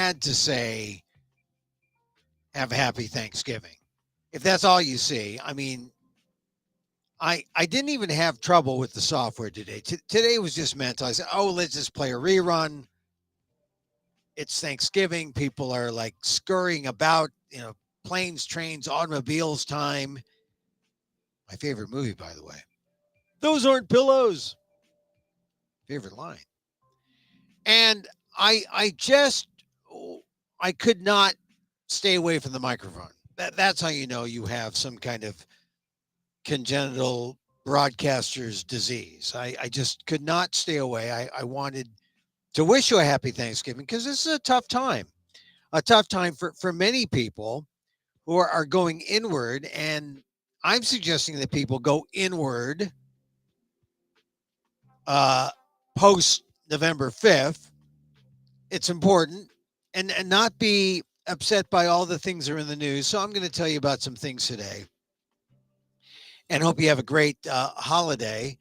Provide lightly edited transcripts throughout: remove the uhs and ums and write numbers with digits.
had to say, have a happy Thanksgiving. If that's all you see, I mean, I didn't even have trouble with the software today. Today was just mental. I said, oh, let's just play a rerun. It's Thanksgiving. People are like scurrying about, planes, trains, automobiles time. My favorite movie, by the way. Those aren't pillows. Favorite line. And I just I could not stay away from the microphone. That's how you know you have some kind of congenital broadcaster's disease. I just could not stay away. I wanted to wish you a happy Thanksgiving because this is a tough time for many people who are going inward. And I'm suggesting that people go inward post November 5th. It's important and not be upset by all the things that are in the news. So I'm going to tell you about some things today and hope you have a great holiday.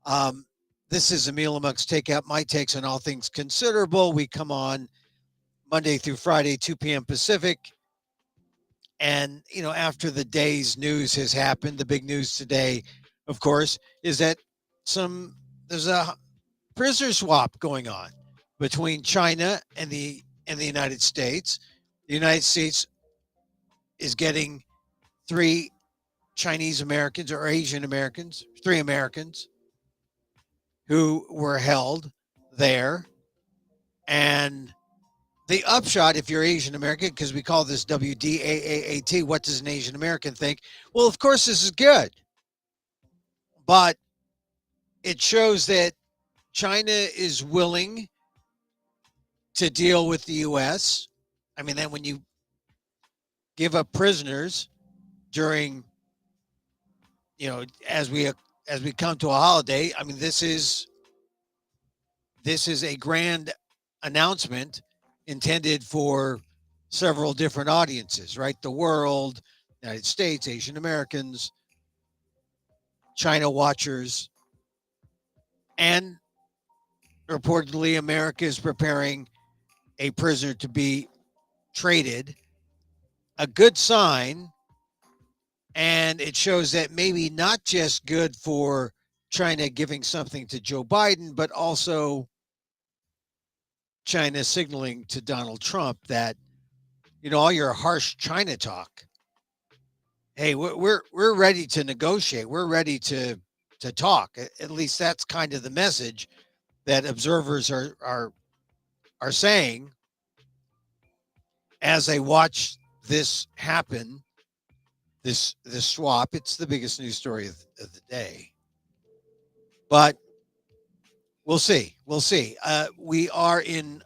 Um, this is Emil Amok's Takeout, my takes on all things considerable. We come on Monday through Friday, 2 p.m. Pacific. And, after the day's news has happened, the big news today, of course, is that there's a prisoner swap going on between China and the United States. The United States is getting 3 Chinese Americans or Asian Americans, 3 Americans who were held there. And the upshot, if you're Asian American, because we call this WDAAAT, what does an Asian American think? Well, of course, this is good. But it shows that China is willing to deal with the U.S. I mean, then when you give up prisoners during, as we come to a holiday, I mean, this is a grand announcement intended for several different audiences, right? The world, United States, Asian Americans, China watchers, and reportedly America is preparing a prisoner to be traded. A good sign, and it shows that maybe not just good for China giving something to Joe Biden, but also China signaling to Donald Trump that, all your harsh China talk, hey, we're ready to negotiate. We're ready to talk. At least that's kind of the message that observers are saying as they watch this happen. This swap. It's the biggest news story of the day. But we'll see. We'll see. We are in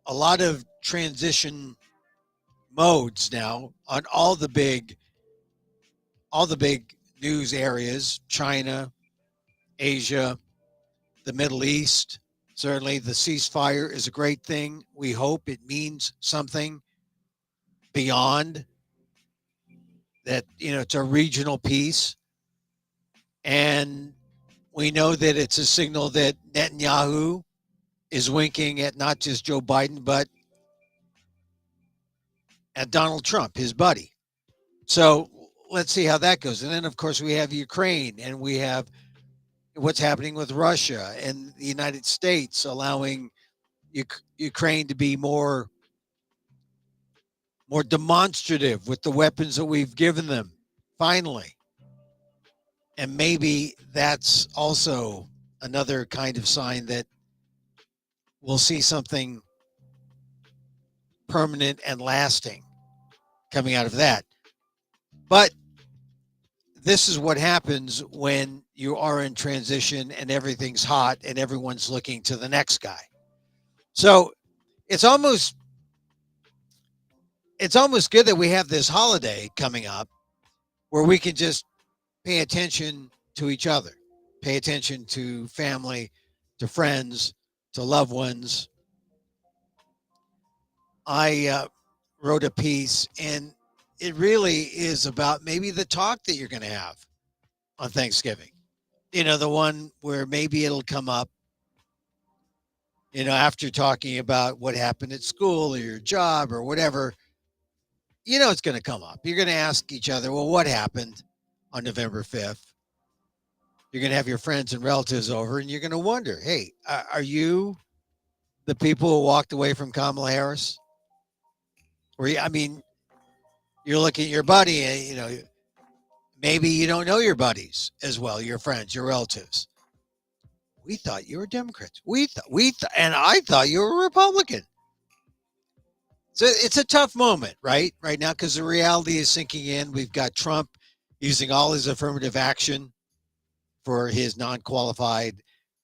a lot of transition modes now on all the big news areas: China, Asia, the Middle East. Certainly, the ceasefire is a great thing. We hope it means something beyond that. It's a regional peace, and we know that it's a signal that Netanyahu is winking at not just Joe Biden, but at Donald Trump, his buddy. So let's see how that goes. And then, of course, we have Ukraine, and we have what's happening with Russia and the United States allowing Ukraine to be more demonstrative with the weapons that we've given them, finally. And maybe that's also another kind of sign that we'll see something permanent and lasting coming out of that. But this is what happens when you are in transition and everything's hot and everyone's looking to the next guy. So it's almost good that we have this holiday coming up where we can just pay attention to each other, pay attention to family, to friends, to loved ones. I wrote a piece, and it really is about maybe the talk that you're going to have on Thanksgiving. The one where maybe it'll come up After talking about what happened at school or your job or whatever, it's going to come up. You're going to ask each other, well, what happened on November 5th? You're going to have your friends and relatives over and you're going to wonder, hey, are you the people who walked away from Kamala Harris? Or, I mean, you're looking at your buddy and, maybe you don't know your buddies as well, your friends, your relatives. We thought you were Democrats. And I thought you were a Republican. So it's a tough moment, right now, because the reality is sinking in. We've got Trump using all his affirmative action for his non-qualified,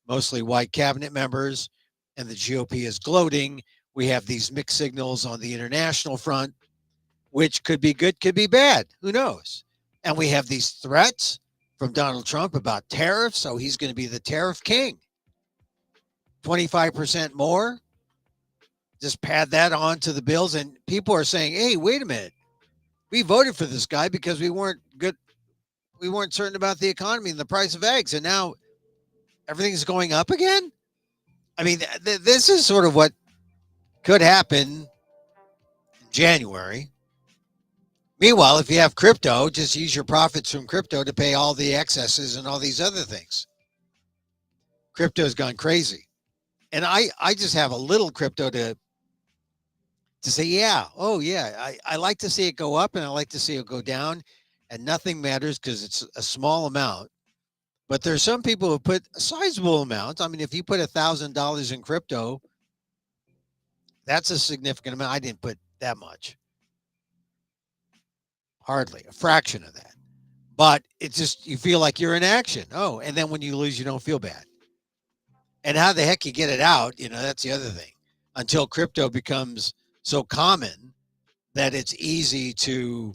mostly white cabinet members, and the GOP is gloating. We have these mixed signals on the international front, which could be good, could be bad. Who knows? And we have these threats from Donald Trump about tariffs. So he's going to be the tariff king. 25% more. Just pad that on to the bills. And people are saying, hey, wait a minute. We voted for this guy because we weren't good. We weren't certain about the economy and the price of eggs. And now everything's going up again. I mean, this is sort of what could happen in January. Meanwhile, if you have crypto, just use your profits from crypto to pay all the excesses and all these other things. Crypto's gone crazy. And I just have a little crypto to say, yeah, oh, yeah, I like to see it go up and I like to see it go down. And nothing matters because it's a small amount. But there's some people who put a sizable amount. I mean, if you put $1,000 in crypto, that's a significant amount. I didn't put that much. Hardly a fraction of that. But it's just, you feel like you're in action. Oh, and then when you lose, you don't feel bad. And how the heck you get it out, that's the other thing. Until crypto becomes so common that it's easy to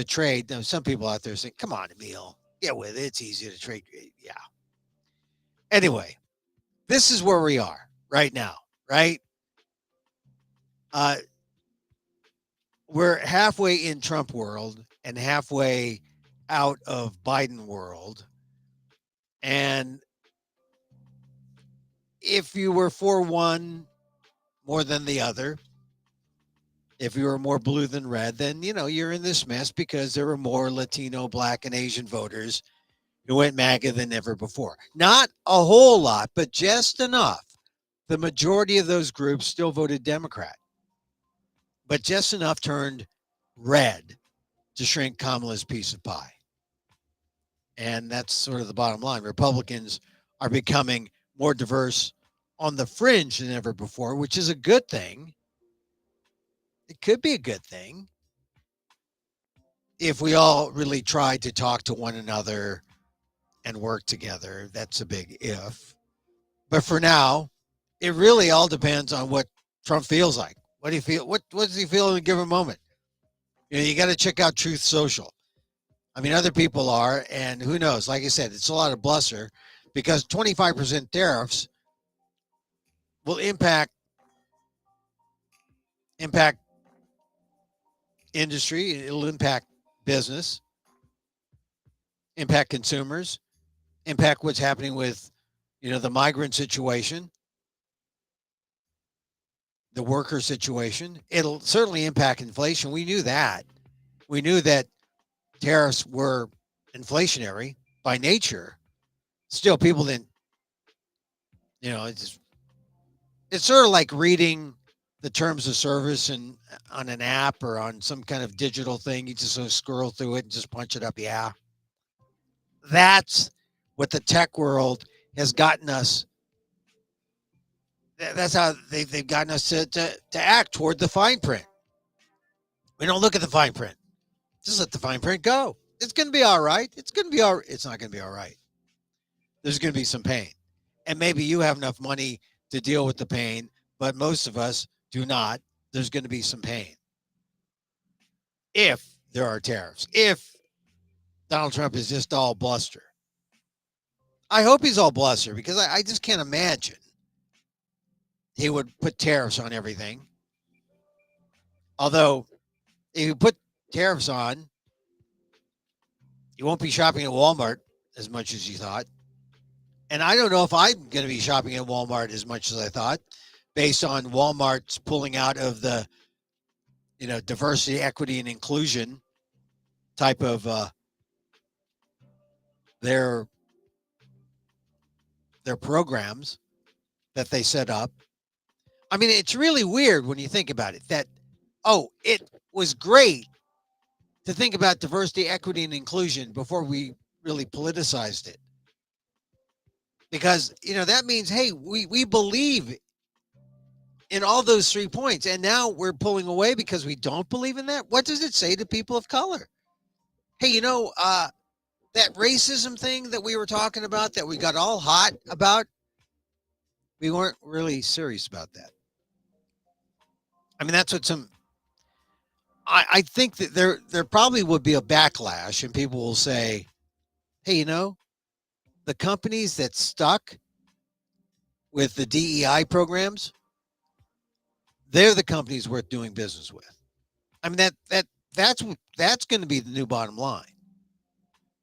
trade. Now, some people out there say, come on, Emil, get with it. It's easy to trade. Yeah. Anyway, this is where we are right now, right? We're halfway in Trump world and halfway out of Biden world. And if you were for one more than the other, if you were more blue than red, then, you're in this mess because there were more Latino, Black, and Asian voters who went MAGA than ever before. Not a whole lot, but just enough. The majority of those groups still voted Democrat, but just enough turned red to shrink Kamala's piece of pie. And that's sort of the bottom line. Republicans are becoming more diverse on the fringe than ever before, which is a good thing. It could be a good thing if we all really tried to talk to one another and work together. That's a big if. But for now, it really all depends on what Trump feels like. What do you feel? What does he feel in a given moment? You got to check out Truth Social. I mean, other people are, and who knows? Like I said, it's a lot of bluster because 25% tariffs will impact industry. It'll impact business, impact consumers, impact what's happening with, the migrant situation, the worker situation. It'll certainly impact inflation. We knew that. We knew that tariffs were inflationary by nature. Still, people didn't, it's sort of like reading the terms of service and on an app or on some kind of digital thing. You just sort of scroll through it and just punch it up. Yeah. That's what the tech world has gotten us. That's how they've gotten us to act toward the fine print. We don't look at the fine print. Just let the fine print go. It's going to be all right. It's going to be all right. It's not going to be all right. There's going to be some pain. And maybe you have enough money to deal with the pain, but most of us do not. There's going to be some pain. If there are tariffs, if Donald Trump is just all bluster. I hope he's all bluster because I just can't imagine he would put tariffs on everything. Although, if you put tariffs on, you won't be shopping at Walmart as much as you thought. And I don't know if I'm going to be shopping at Walmart as much as I thought based on Walmart's pulling out of the, diversity, equity, and inclusion type of their their programs that they set up. I mean, it's really weird when you think about it that, oh, it was great to think about diversity, equity, and inclusion before we really politicized it. Because, that means, hey, we believe in all those 3 points. And now we're pulling away because we don't believe in that. What does it say to people of color? Hey, that racism thing that we were talking about that we got all hot about, we weren't really serious about that. I mean, that's what I think that there probably would be a backlash and people will say, hey, the companies that stuck with the DEI programs, they're the companies worth doing business with. I mean, that's going to be the new bottom line.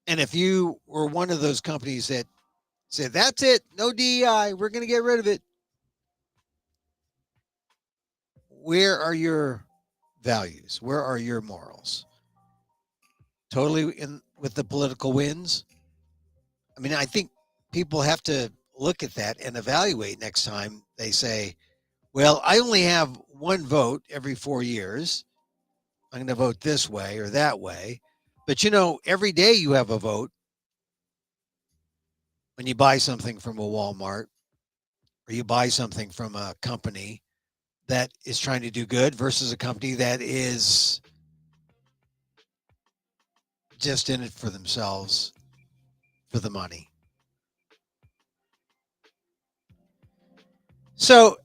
And if you were one of those companies that said, that's it, no DEI, we're going to get rid of it, where are your values? Where are your morals? Totally in with the political wins? I mean, I think people have to look at that and evaluate next time they say, well, I only have one vote every 4 years. I'm going to vote this way or that way. But every day you have a vote when you buy something from a Walmart or you buy something from a company that is trying to do good versus a company that is just in it for themselves, for the money. So,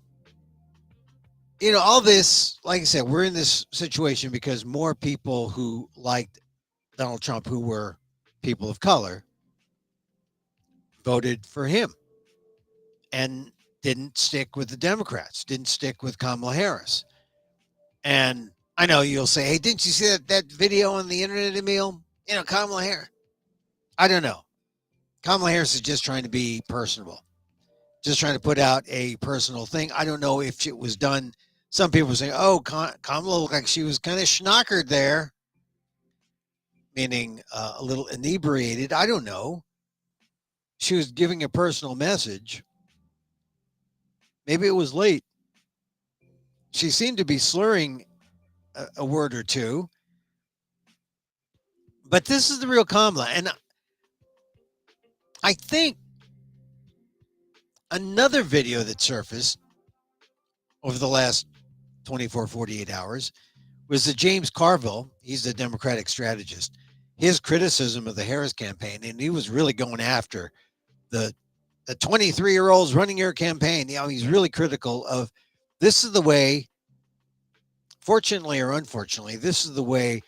all this, like I said, we're in this situation because more people who liked Donald Trump, who were people of color, voted for him and didn't stick with the Democrats, didn't stick with Kamala Harris. And I know you'll say, hey, didn't you see that video on the internet, Emil? Kamala Harris. I don't know. Kamala Harris is just trying to be personable, just trying to put out a personal thing. I don't know if it was done. Some people say, oh, Kamala looked like she was kind of schnockered there, meaning a little inebriated. I don't know. She was giving a personal message. Maybe it was late. She seemed to be slurring a word or two. But this is the real Kamala. And I think another video that surfaced over the last 24, 48 hours was the James Carville. He's the Democratic strategist. His criticism of the Harris campaign, and he was really going after the 23-year-olds running your campaign. He's really critical of this is the way, fortunately or unfortunately, this is the way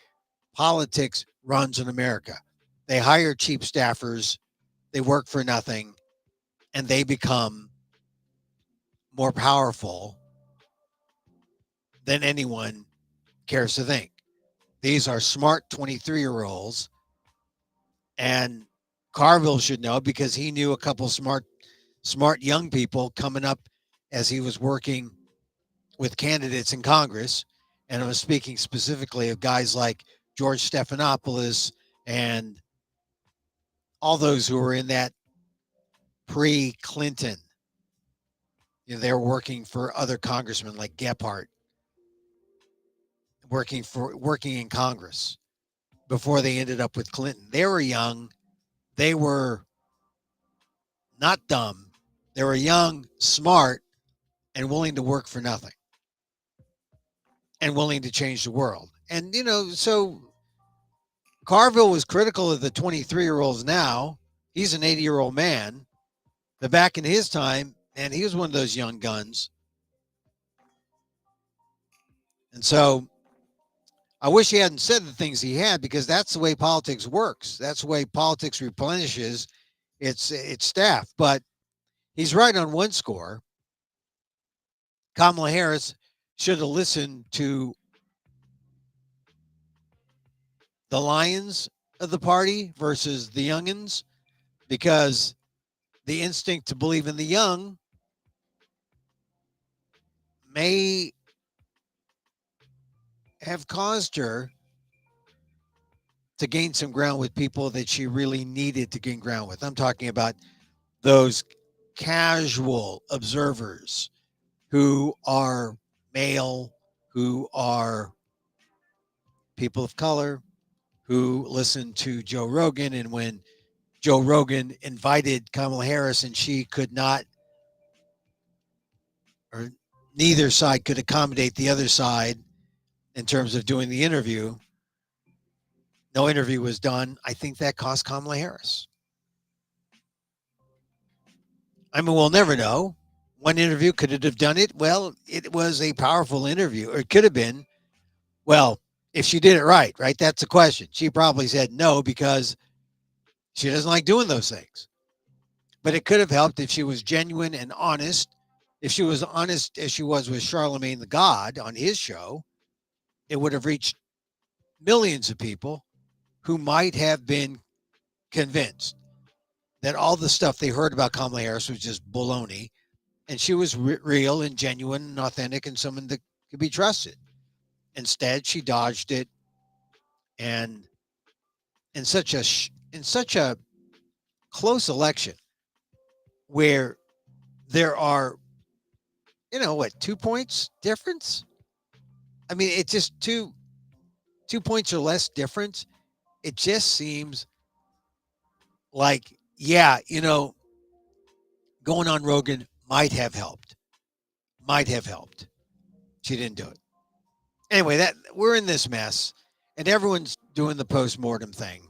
politics runs in America. They hire cheap staffers, they work for nothing, and they become more powerful than anyone cares to think. These are smart 23-year-olds, and Carville should know because he knew a couple smart young people coming up as he was working with candidates in Congress. And I was speaking specifically of guys like George Stephanopoulos and all those who were in that pre-Clinton. They were working for other congressmen like Gephardt, working in Congress before they ended up with Clinton. They were young. They were not dumb. They were young, smart, and willing to work for nothing and willing to change the world. And, so Carville was critical of the 23-year-olds now. He's an 80-year-old man. But back in his time, and he was one of those young guns. And so I wish he hadn't said the things he had because that's the way politics works. That's the way politics replenishes its staff. But he's right on one score. Kamala Harris should have listened to the lions of the party versus the youngins, because the instinct to believe in the young may have caused her to gain some ground with people that she really needed to gain ground with. I'm talking about those casual observers who are male, who are people of color, who listen to Joe Rogan. And when Joe Rogan invited Kamala Harris and she could not, or neither side could accommodate the other side in terms of doing the interview, no interview was done. I think that cost Kamala Harris. I mean, we'll never know. One interview, could it have done it? Well, it was a powerful interview, or it could have been. Well, if she did it right, right? That's the question. She probably said no because she doesn't like doing those things. But it could have helped if she was genuine and honest. If she was honest as she was with Charlemagne the God on his show, it would have reached millions of people who might have been convinced that all the stuff they heard about Kamala Harris was just baloney, and she was real and genuine and authentic and someone that could be trusted. Instead, she dodged it, and in such a close election where there are, 2 points difference. I mean, it's just two points or less difference. It just seems like, yeah, going on Rogan might have helped. Might have helped. She didn't do it. Anyway, that we're in this mess, and everyone's doing the post-mortem thing.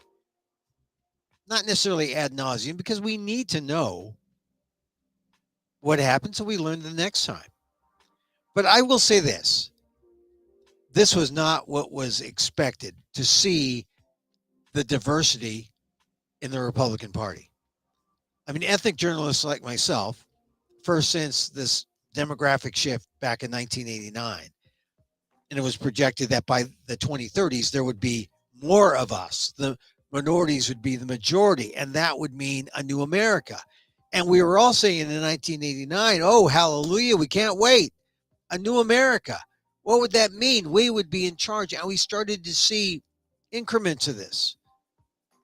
Not necessarily ad nauseum, because we need to know what happened so we learn the next time. But I will say this. This was not what was expected, to see the diversity in the Republican Party. I mean, ethnic journalists like myself, first since this demographic shift back in 1989, and it was projected that by the 2030s, there would be more of us. The minorities would be the majority, and that would mean a new America. And we were all saying in 1989, oh, hallelujah, we can't wait. A new America. What would that mean? We would be in charge. And we started to see increments of this,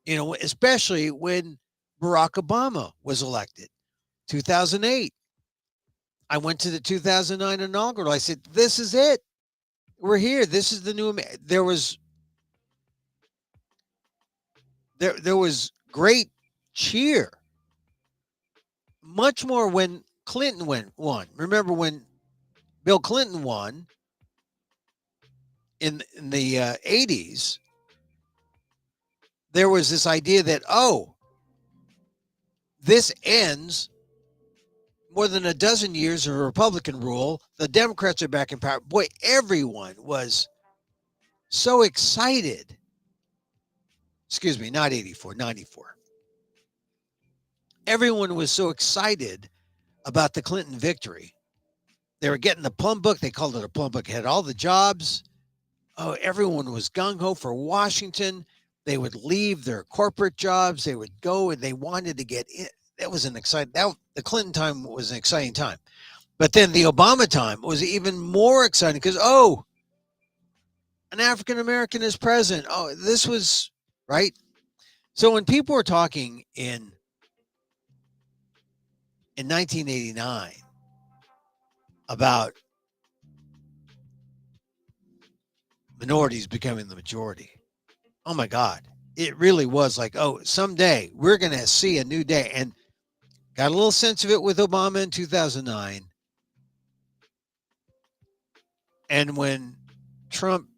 especially when Barack Obama was elected, 2008. I went to the 2009 inaugural. I said, this is it. We're here. This is the new. There was great cheer, much more when Clinton won. Remember when Bill Clinton won in the 80s? There was this idea that, oh, this ends more than a dozen years of Republican rule. The Democrats are back in power. Boy, everyone was so excited. Excuse me, not 84, 94. Everyone was so excited about the Clinton victory. They were getting the plum book. They called it a plum book. It had all the jobs. Oh, everyone was gung-ho for Washington. They would leave their corporate jobs. They would go, and they wanted to get in. That was the Clinton time was an exciting time. But then the Obama time was even more exciting because, oh, an African-American is president. Oh, this was, right? So when people were talking in 1989 about minorities becoming the majority, oh my God, it really was like, oh, someday we're going to see a new day. And got a little sense of it with Obama in 2009. And when Trump,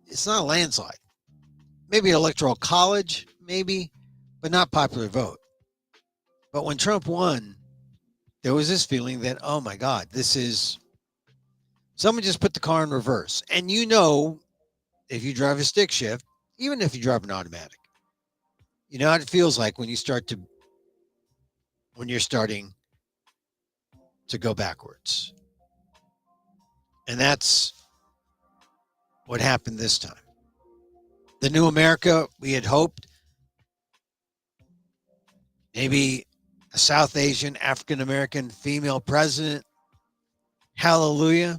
it's not a landslide, maybe electoral college, maybe, but not popular vote. But when Trump won, there was this feeling that, oh my God, this is, someone just put the car in reverse. And if you drive a stick shift, even if you drive an automatic, you know how it feels like when you're starting to go backwards. And that's what happened this time. The new America, we had hoped, maybe a South Asian, African American female president, Hallelujah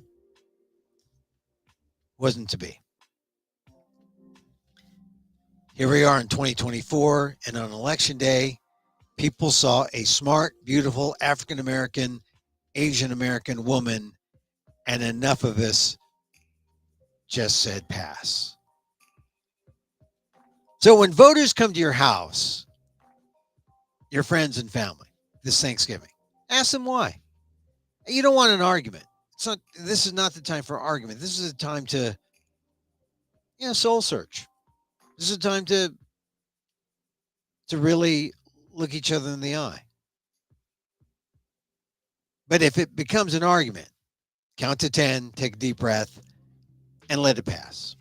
wasn't to be. Here we are in 2024, and on election day, people saw a smart, beautiful African American, Asian American woman, and enough of us just said pass. So when voters come to your house, your friends and family, this Thanksgiving, ask them why. You don't want an argument. It's not. This is not the time for argument. This is a time to, soul search. This is a time to really look each other in the eye. But if it becomes an argument, count to 10, take a deep breath, and let it pass.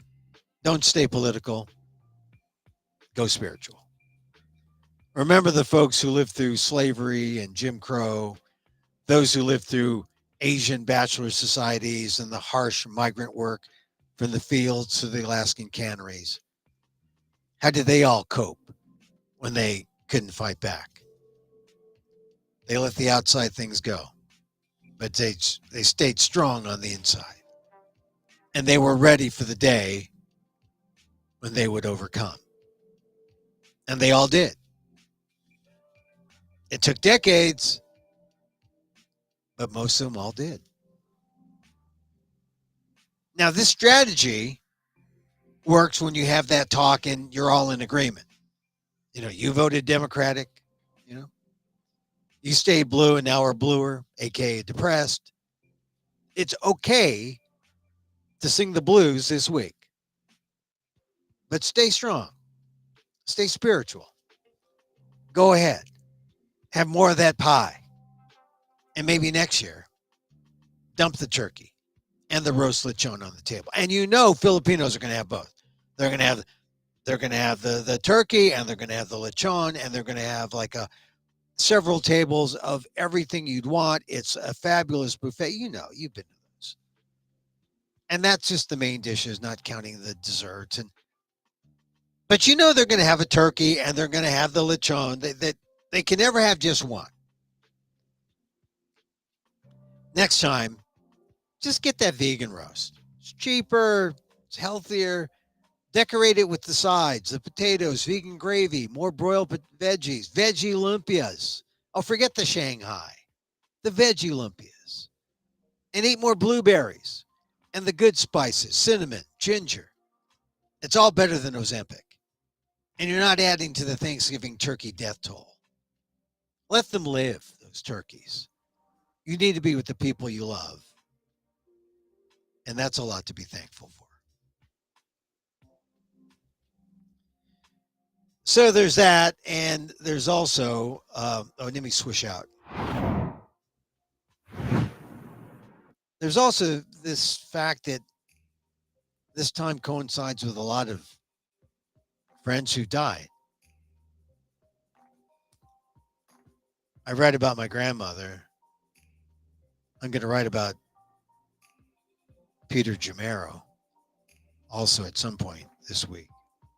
Don't stay political. Go spiritual. Remember the folks who lived through slavery and Jim Crow, those who lived through Asian bachelor societies and the harsh migrant work from the fields to the Alaskan canneries. How did they all cope when they couldn't fight back? They let the outside things go, but they stayed strong on the inside. And they were ready for the day when they would overcome. And they all did. It took decades, but most of them all did. Now, this strategy works when you have that talk and you're all in agreement. You voted Democratic, you stayed blue and now are bluer, aka depressed. It's okay to sing the blues this week, but stay strong, stay spiritual. Go ahead, have more of that pie, and maybe next year, dump the turkey and the roast lechon on the table. And Filipinos are going to have both. They're going to have the turkey, and they're going to have the lechon, and they're going to have like several tables of everything you'd want. It's a fabulous buffet. You've been to those. And that's just the main dishes, not counting the desserts. But they're going to have a turkey and they're going to have the lechon. They can never have just one. Next time, just get that vegan roast. It's cheaper, it's healthier. Decorate it with the sides, the potatoes, vegan gravy, more broiled veggies, veggie lumpias. Oh, forget the Shanghai, the veggie lumpias. And eat more blueberries and the good spices, cinnamon, ginger. It's all better than Ozempic. And you're not adding to the Thanksgiving turkey death toll. Let them live, those turkeys. You need to be with the people you love. And that's a lot to be thankful for. So there's that. And there's also, let me swish out. There's also this fact that this time coincides with a lot of friends who died. I read about my grandmother. I'm going to write about Peter Jamero also at some point this week.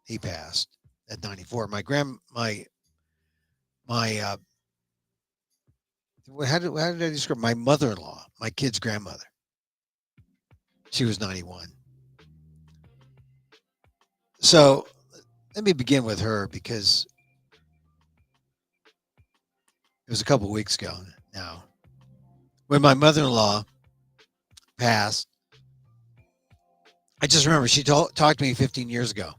He passed at 94. How did I describe my mother-in-law, my kid's grandmother? She was 91. So let me begin with her because it was a couple of weeks ago now when my mother-in-law passed. I just remember she talked to me 15 years ago.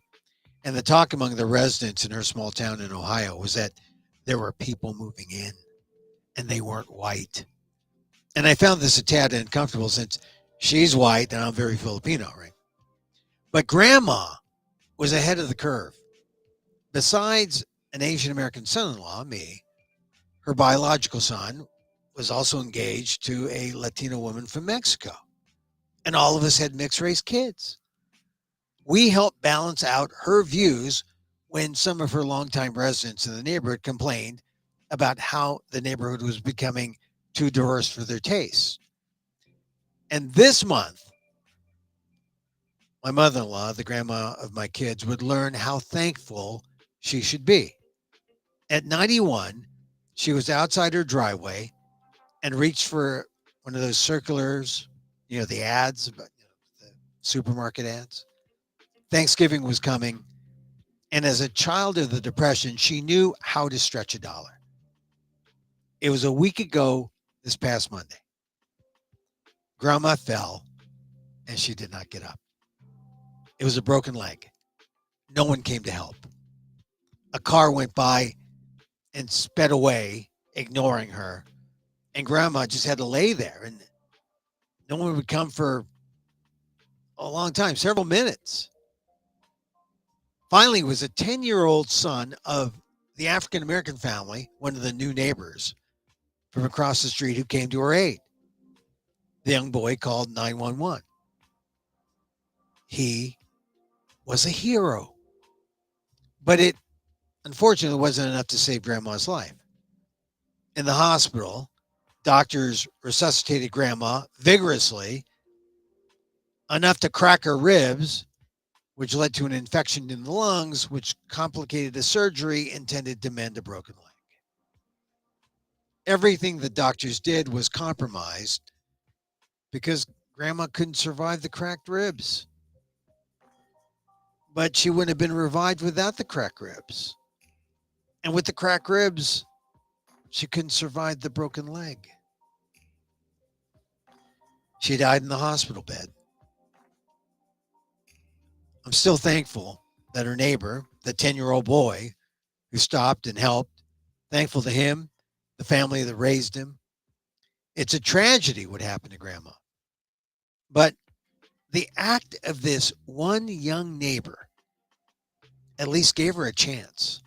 And the talk among the residents in her small town in Ohio was that there were people moving in and they weren't white. And I found this a tad uncomfortable since she's white and I'm very Filipino, right? But grandma was ahead of the curve. Besides an Asian American son-in-law, me, her biological son was also engaged to a Latino woman from Mexico. And all of us had mixed race kids. We helped balance out her views when some of her longtime residents in the neighborhood complained about how the neighborhood was becoming too diverse for their tastes. And this month, my mother-in-law, the grandma of my kids, would learn how thankful she should be. At 91, she was outside her driveway and reached for one of those circulars The ads, the supermarket ads. Thanksgiving was coming. And as a child of the Depression, she knew how to stretch a dollar. It was a week ago this past Monday. Grandma fell and she did not get up. It was a broken leg. No one came to help. A car went by and sped away, ignoring her. And grandma just had to lay there. And no one would come for a long time, several minutes. Finally, it was a 10-year-old son of the African American family, one of the new neighbors from across the street, who came to her aid. The young boy called 911. He was a hero. But it unfortunately wasn't enough to save grandma's life. In the hospital, doctors resuscitated grandma vigorously, enough to crack her ribs, which led to an infection in the lungs, which complicated a surgery intended to mend a broken leg. Everything the doctors did was compromised because grandma couldn't survive the cracked ribs. But she wouldn't have been revived without the cracked ribs. And with the cracked ribs, she couldn't survive the broken leg. She died in the hospital bed. I'm still thankful that her neighbor, the 10-year-old boy who stopped and helped, thankful to him, the family that raised him. It's a tragedy what happened to grandma. But the act of this one young neighbor at least gave her a chance.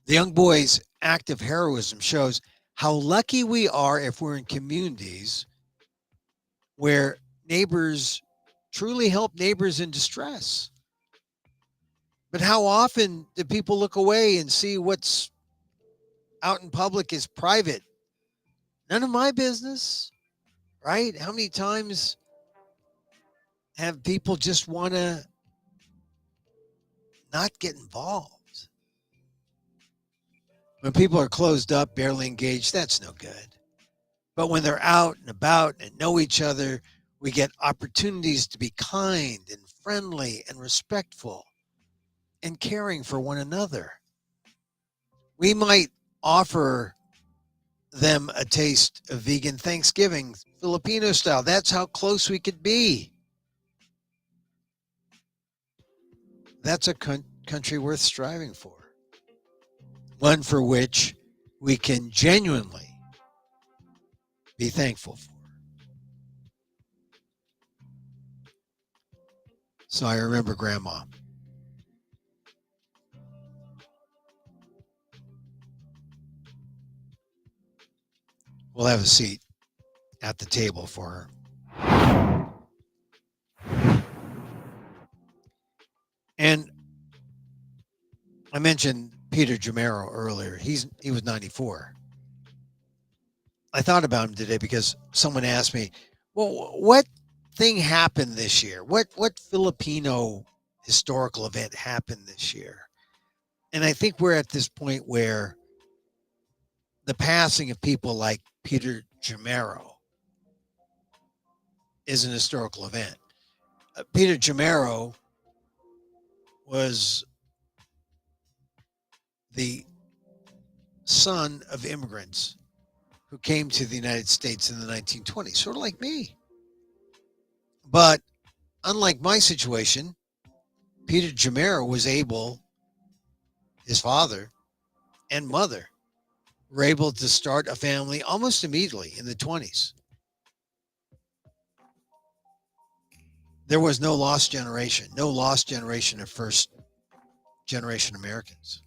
The young boy's act of heroism shows how lucky we are if we're in communities where neighbors truly help neighbors in distress. But how often do people look away and see what's out in public is private? None of my business, right? How many times have people just want to not get involved? When people are closed up, barely engaged, that's no good. But when they're out and about and know each other, we get opportunities to be kind and friendly and respectful and caring for one another. We might offer them a taste of vegan Thanksgiving, Filipino style. That's how close we could be. That's a country worth striving for. One for which we can genuinely be thankful for. So I remember grandma. We'll have a seat at the table for her. And I mentioned Peter Jamero earlier. He was 94. I thought about him today because someone asked me, well, what thing happened this year? What Filipino historical event happened this year? And I think we're at this point where the passing of people like Peter Jamero is an historical event. Peter Jamero was the son of immigrants who came to the United States in the 1920s, sort of like me. But unlike my situation, Peter Jamero was able, his father and mother were able to start a family almost immediately in the 20s. There was no lost generation of first generation Americans.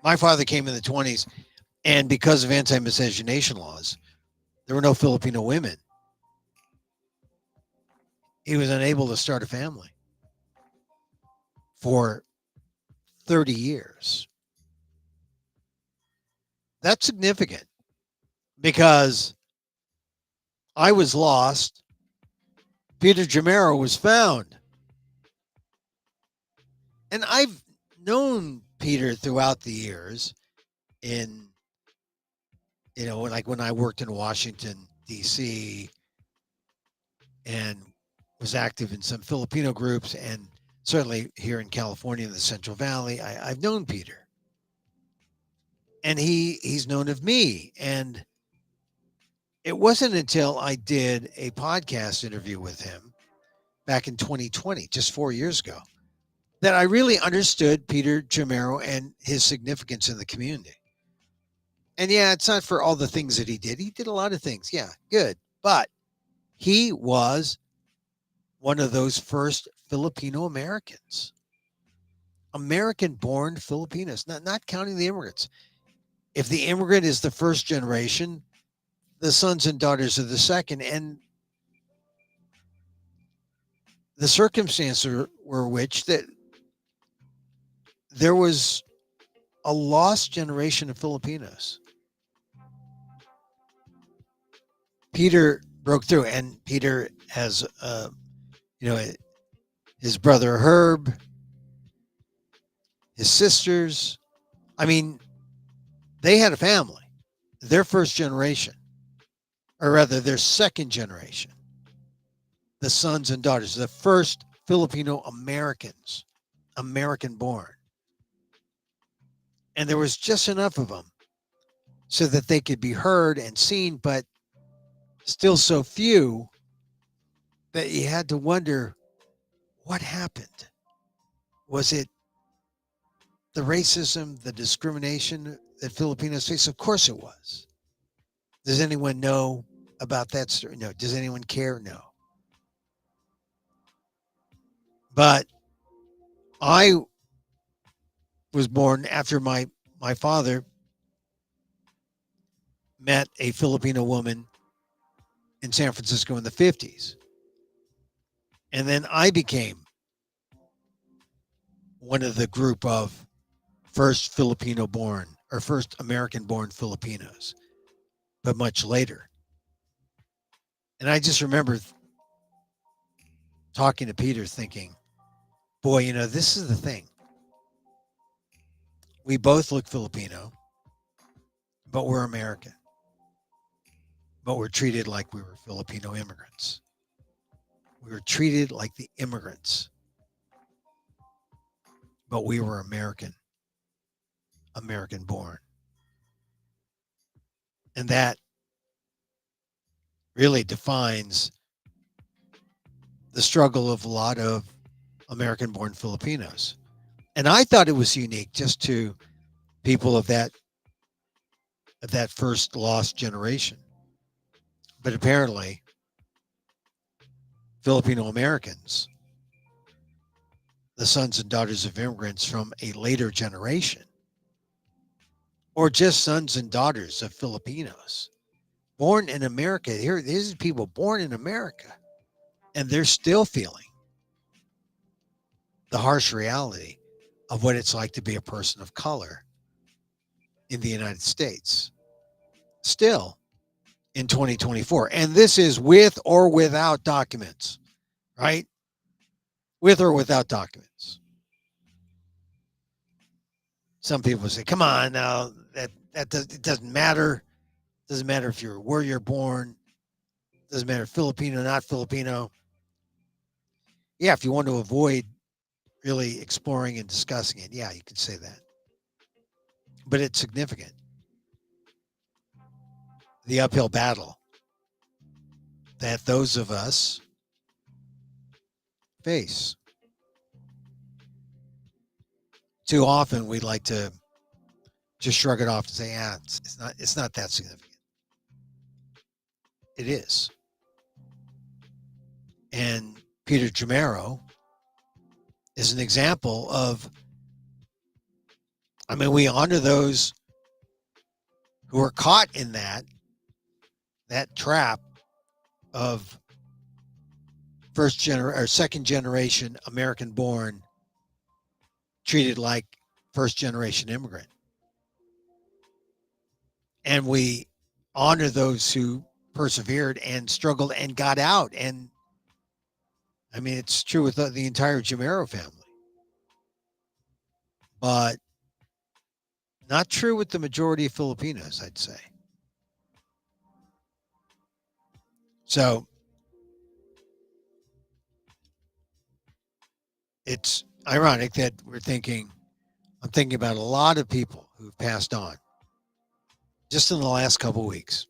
My father came in the 20s, and because of anti-miscegenation laws, there were no Filipino women. He was unable to start a family for 30 years. That's significant because I was lost. Peter Jamero was found. And I've known Peter throughout the years in, like when I worked in Washington, D.C., and was active in some Filipino groups, and certainly here in California in the Central Valley. I've known Peter, and he's known of me. And it wasn't until I did a podcast interview with him back in 2020, just 4 years ago, that I really understood Peter Jamero and his significance in the community. And yeah, it's not for all the things that he did. He did a lot of things. Yeah, good. But he was one of those first Filipino Americans, American born Filipinos, not counting the immigrants. If the immigrant is the first generation, the sons and daughters are the second. And the circumstances were which that there was a lost generation of Filipinos. Peter broke through, and Peter has, you know, his brother Herb, his sisters. I mean, they had a family. Their first generation, or rather, their second generation, the sons and daughters, the first Filipino Americans, American born. And there was just enough of them so that they could be heard and seen, but still so few that you had to wonder what happened. Was it the racism, the discrimination that Filipinos face? Of course it was. Does anyone know about that story? No. Does anyone care? No. But I was born after my father met a Filipino woman in San Francisco in the 50s. And then I became one of the group of first Filipino born or first American born Filipinos, but much later. And I just remember talking to Peter thinking, boy, this is the thing. We both look Filipino, but we're American. But we're treated like we were Filipino immigrants. We were treated like the immigrants, but we were American, American born. And that really defines the struggle of a lot of American born Filipinos. And I thought it was unique just to people of that first lost generation. But apparently, Filipino Americans, the sons and daughters of immigrants from a later generation, or just sons and daughters of Filipinos, born in America. Here, these are people born in America, and they're still feeling the harsh reality of what it's like to be a person of color in the United States. Still in 2024. And this is with or without documents, right? With or without documents. Some people say, come on now, it doesn't matter. It doesn't matter if you're where you're born. It doesn't matter Filipino, not Filipino. Yeah, if you want to avoid really exploring and discussing it, yeah, you could say that. But it's significant. The uphill battle that those of us face. Too often we'd like to just shrug it off and say, yeah, it's not that significant. It is. And Peter Jamero is an example of, I mean, we honor those who are caught in that trap of second generation American born, treated like first generation immigrant. And we honor those who persevered and struggled and got out. And I mean, it's true with the entire Jamero family, but not true with the majority of Filipinos, I'd say. So it's ironic that I'm thinking about a lot of people who've passed on just in the last couple of weeks.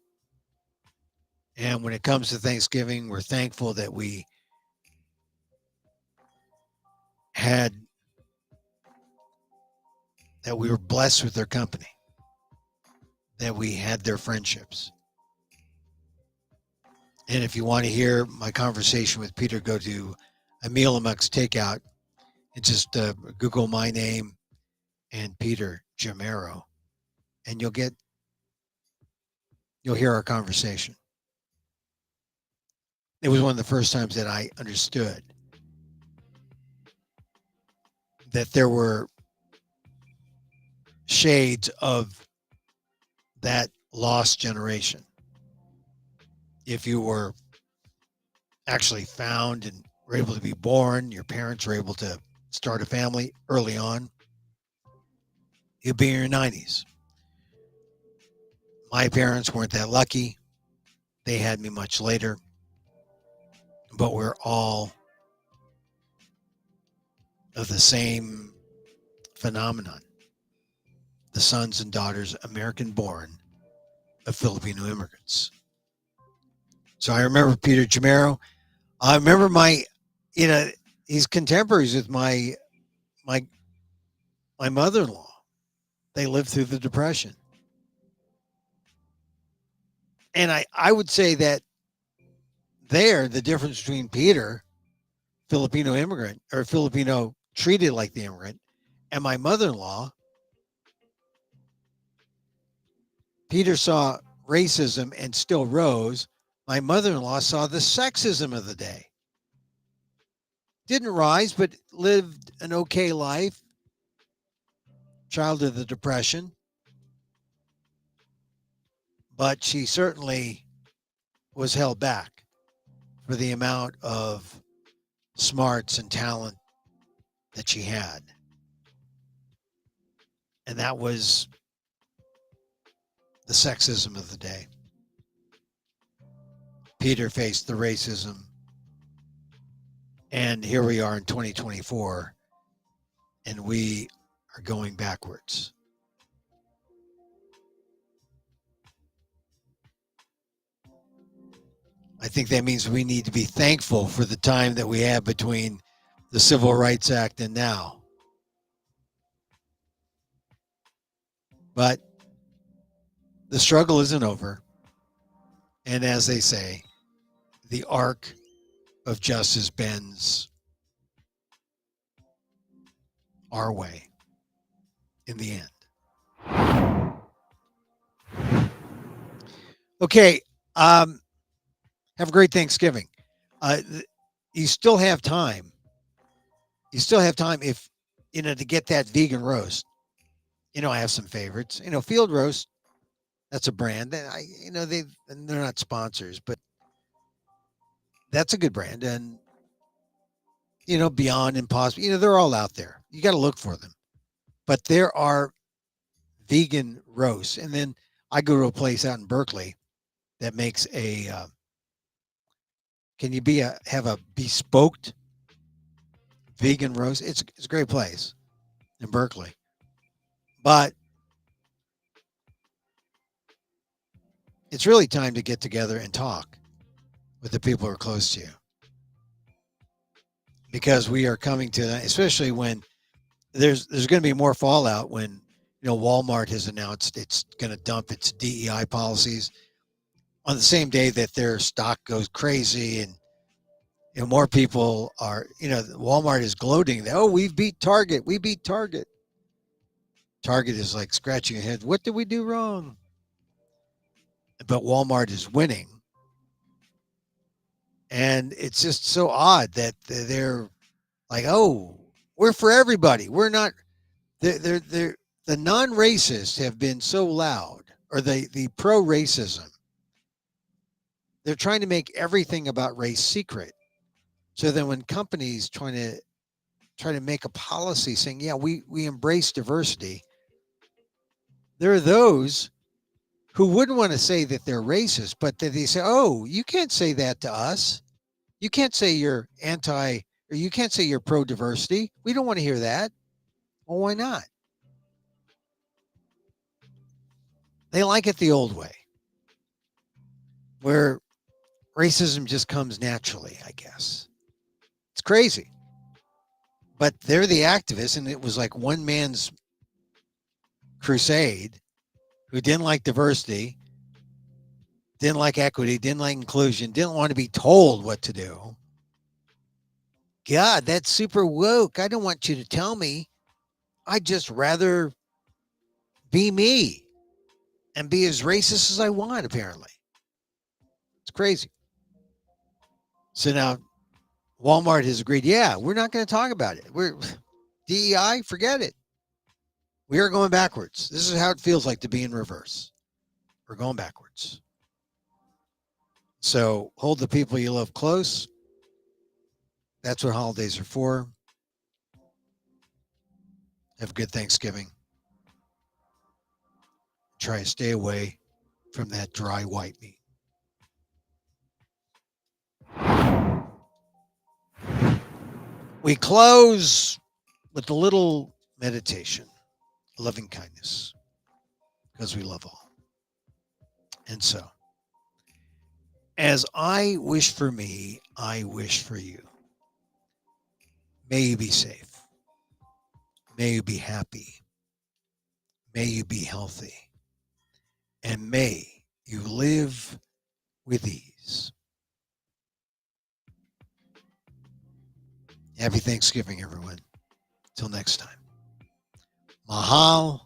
And when it comes to Thanksgiving, we're thankful that had we were blessed with their company, that we had their friendships. And if you want to hear my conversation with Peter, go to Emil Amok's Takeout and just Google my name and Peter Jamero, and you'll hear our conversation. It was one of the first times that I understood that there were shades of that lost generation. If you were actually found and were able to be born, your parents were able to start a family early on, you'd be in your 90s. My parents weren't that lucky. They had me much later, but we're all of the same phenomenon. The sons and daughters, American born, of Filipino immigrants. So I remember Peter Jamero. I remember you know, he's contemporaries with my my mother-in-law. They lived through the Depression. And I would say that the difference between Peter, Filipino immigrant, or Filipino treated like the immigrant, and my mother-in-law, Peter saw racism and still rose. My mother-in-law saw the sexism of the day. Didn't rise, but lived an okay life. Child of the Depression. But she certainly was held back for the amount of smarts and talent that she had. And that was the sexism of the day. Peter faced the racism. And here we are in 2024, and we are going backwards. I think that means we need to be thankful for the time that we have between the Civil Rights Act and now. But the struggle isn't over. And as they say, the arc of justice bends our way in the end. Okay. Have a great Thanksgiving. You still have time. You still have time if, to get that vegan roast. I have some favorites. Field Roast, that's a brand that they're not sponsors, but that's a good brand. And, Beyond Impossible, they're all out there. You got to look for them. But there are vegan roasts. And then I go to a place out in Berkeley that makes can you have a bespoke vegan roast? It's a great place in Berkeley. But it's really time to get together and talk with the people who are close to you. Because we are coming to, especially when there's going to be more fallout when, Walmart has announced it's going to dump its DEI policies on the same day that their stock goes crazy, and more people are, Walmart is gloating that, oh, we beat Target. Target is like scratching your head. What did we do wrong? But Walmart is winning. And it's just so odd that they're like, oh, we're for everybody. We're not, they're the non-racists have been so loud, or the pro-racism. They're trying to make everything about race secret. So then when companies try to make a policy saying, yeah, we embrace diversity, there are those who wouldn't want to say that they're racist, but that they say, oh, you can't say that to us. You can't say you're anti Or you can't say you're pro diversity. We don't want to hear that. Well, why not? They like it the old way, where racism just comes naturally, I guess. It's crazy. But they're the activists, and it was like one man's crusade who didn't like diversity, didn't like equity, didn't like inclusion, didn't want to be told what to do. God, that's super woke. I don't want you to tell me. I'd just rather be me and be as racist as I want, apparently. It's crazy. So now Walmart has agreed, yeah, we're not going to talk about it. We're DEI, forget it. We are going backwards. This is how it feels like to be in reverse. We're going backwards. So hold the people you love close. That's what holidays are for. Have a good Thanksgiving. Try to stay away from that dry white meat. We close with a little meditation, loving kindness, because we love all. And so, as I wish for me, I wish for you. May you be safe. May you be happy. May you be healthy. And may you live with ease. Happy Thanksgiving, everyone. Till next time. Mahal